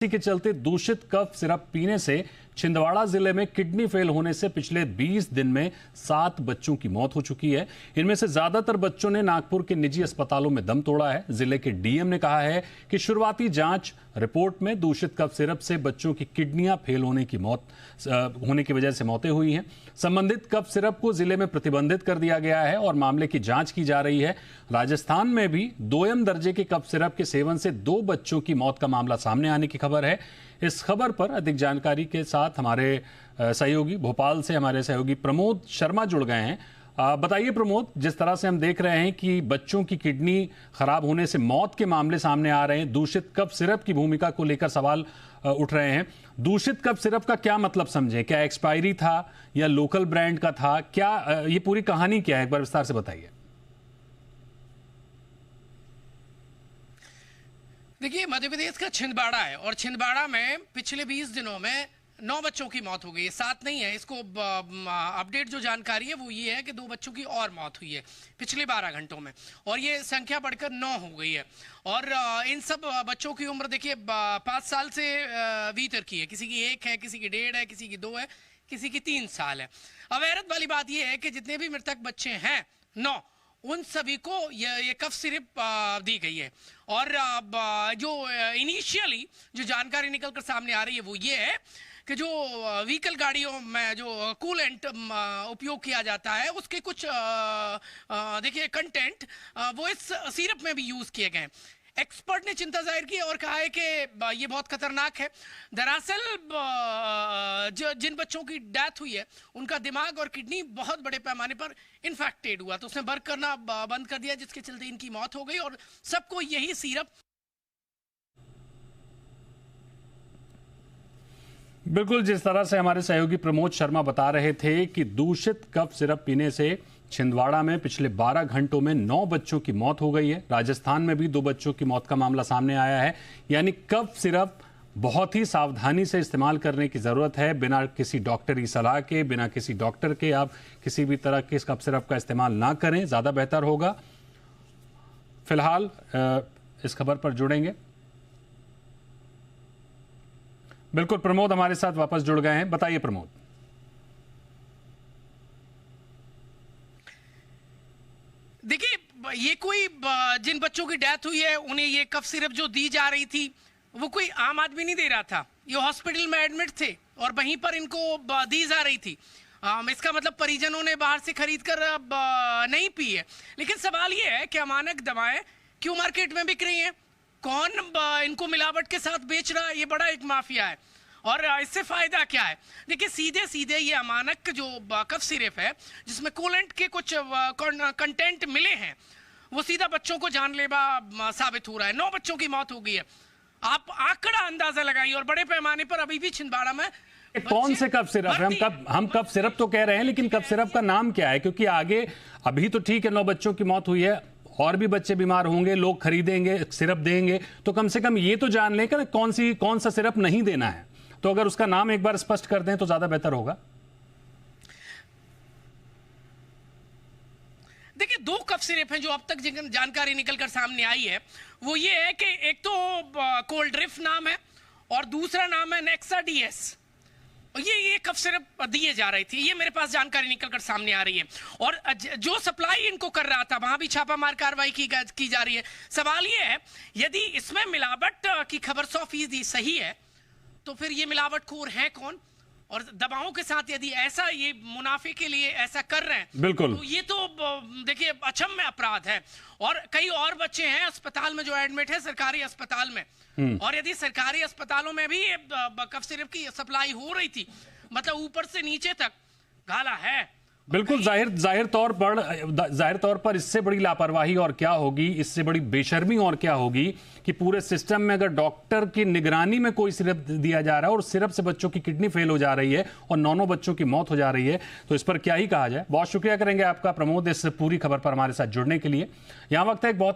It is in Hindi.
इसी के चलते दूषित कफ सिरप पीने से छिंदवाड़ा जिले में किडनी फेल होने से पिछले 20 दिन में 7 बच्चों की मौत हो चुकी है। इनमें से ज्यादातर बच्चों ने नागपुर के निजी अस्पतालों में दम तोड़ा है। जिले के डीएम ने कहा है कि शुरुआती जांच रिपोर्ट में दूषित कफ सिरप से बच्चों की किडनियां फेल होने की वजह से मौतें हुई हैं। संबंधित कफ सिरप को जिले में प्रतिबंधित कर दिया गया है और मामले की जांच की जा रही है। राजस्थान में भी दोयम दर्जे के कफ सिरप के सेवन से 2 बच्चों की मौत का मामला सामने आने की खबर है। इस खबर पर अधिक जानकारी के साथ हमारे सहयोगी भोपाल से हमारे सहयोगी प्रमोद शर्मा जुड़ गए हैं। बताइए प्रमोद, जिस तरह से हम देख रहे हैं कि बच्चों की किडनी खराब होने से मौत के मामले सामने आ रहे हैं, दूषित कफ सिरप की भूमिका को लेकर सवाल उठ रहे हैं। दूषित कफ सिरप का क्या मतलब समझें? क्या एक्सपायरी था या लोकल ब्रांड का था? क्या ये पूरी कहानी क्या है, एक बार विस्तार से बताइए। देखिए, मध्य प्रदेश का छिंदवाड़ा है और छिंदवाड़ा में पिछले 20 दिनों में 9 बच्चों की मौत हो गई है। 7 नहीं है, इसको अपडेट जो जानकारी है वो ये है कि 2 बच्चों की और मौत हुई है पिछले 12 घंटों में और ये संख्या बढ़कर 9 हो गई है। और इन सब बच्चों की उम्र देखिए 5 साल से भीतर की है। किसी की 1 है, किसी की 1.5 है, किसी की 2 है, किसी की 3 साल है। अब हैरत वाली बात ये है कि जितने भी मृतक बच्चे हैं 9, उन सभी को ये कफ सिरप दी गई है। और जो इनिशियली जो जानकारी निकल कर सामने आ रही है वो ये है कि जो व्हीकल गाड़ियों में जो कूलेंट उपयोग किया जाता है उसके कुछ देखिए कंटेंट वो इस सिरप में भी यूज किए गए हैं। एक्सपर्ट ने चिंता जाहिर की और कहा है कि ये बहुत खतरनाक है। दरअसल जिन बच्चों की डेथ हुई है उनका दिमाग और किडनी बहुत बड़े पैमाने पर इन्फेक्टेड हुआ, तो उसने वर्क करना बंद कर दिया, जिसके चलते इनकी मौत हो गई और सबको यही सिरप। बिल्कुल, जिस तरह से हमारे सहयोगी प्रमोद शर्मा बता रहे थे कि दूषित कफ सिरप पीने से छिंदवाड़ा में पिछले 12 घंटों में 9 बच्चों की मौत हो गई है। राजस्थान में भी 2 बच्चों की मौत का मामला सामने आया है। यानी कफ सिरप बहुत ही सावधानी से इस्तेमाल करने की जरूरत है। बिना किसी डॉक्टरी सलाह के, बिना किसी डॉक्टर के आप किसी भी तरह के कफ सिरप का इस्तेमाल ना करें, ज्यादा बेहतर होगा। फिलहाल इस खबर पर जुड़ेंगे। बिल्कुल, प्रमोद हमारे साथ वापस जुड़ गए हैं। बताइए प्रमोद। देखिए, ये कोई जिन बच्चों की डेथ हुई है उन्हें ये कफ सिरप जो दी जा रही थी वो कोई आम आदमी नहीं दे रहा था। ये हॉस्पिटल में एडमिट थे और वहीं पर इनको दी जा रही थी। इसका मतलब परिजनों ने बाहर से खरीद कर नहीं पी है। लेकिन सवाल ये है कि अमानक दवाएं क्यों मार्केट में बिक रही हैं? कौन इनको मिलावट के साथ बेच रहा है? ये बड़ा एक माफिया है और इससे फायदा क्या है? देखिए, सीधे सीधे ये अमानक जो कफ सिरप है जिसमें कूलेंट के कुछ कंटेंट मिले हैं वो सीधा बच्चों को जानलेवा साबित हो रहा है। 9 बच्चों की मौत हो गई है। आप आंकड़ा अंदाजा लगाइए और बड़े पैमाने पर अभी भी छिंदवाड़ा में कौन से कफ सिरप है? हम कफ सिरप तो कह रहे हैं, लेकिन कफ सिरप का नाम क्या है? क्योंकि आगे अभी तो ठीक है 9 बच्चों की मौत हुई है, और भी बच्चे बीमार होंगे, लोग खरीदेंगे, सिरप देंगे, तो कम से कम ये तो जान लें कि कौन सा सिरप नहीं देना है। तो अगर उसका नाम एक बार स्पष्ट कर दें तो ज्यादा बेहतर होगा। देखिए, 2 कफ सिरप हैं जो अब तक जानकारी निकलकर सामने आई है। वो ये है कि एक तो कोल्ड ड्रिफ्ट नाम है और दूसरा नाम है नेक्सा डीएस। ये कफ सिरप दिए जा रही थी, ये मेरे पास जानकारी निकलकर सामने आ रही है। और जो सप्लाई इनको कर रहा था वहां भी छापामार कार्रवाई की जा रही है। सवाल ये है, यदि इसमें मिलावट की खबर 100% सही है तो फिर ये मिलावटखोर है कौन? और दवाओं के साथ यदि ऐसा ये मुनाफे के लिए ऐसा कर रहे हैं, बिल्कुल, तो ये तो देखिए अक्षम्य अपराध है। और कई और बच्चे हैं अस्पताल में जो एडमिट है, सरकारी अस्पताल में। और यदि सरकारी अस्पतालों में भी कफ सिरप की सप्लाई हो रही थी, मतलब ऊपर से नीचे तक घाला है। बिल्कुल, जाहिर तौर पर इससे बड़ी लापरवाही और क्या होगी, इससे बड़ी बेशर्मी और क्या होगी कि पूरे सिस्टम में अगर डॉक्टर की निगरानी में कोई सिरप दिया जा रहा है और सिरप से बच्चों की किडनी फेल हो जा रही है और 9 बच्चों की मौत हो जा रही है, तो इस पर क्या ही कहा जाए। बहुत शुक्रिया करेंगे आपका प्रमोद, इस पूरी खबर पर हमारे साथ जुड़ने के लिए। यहां वक्त है एक बहुत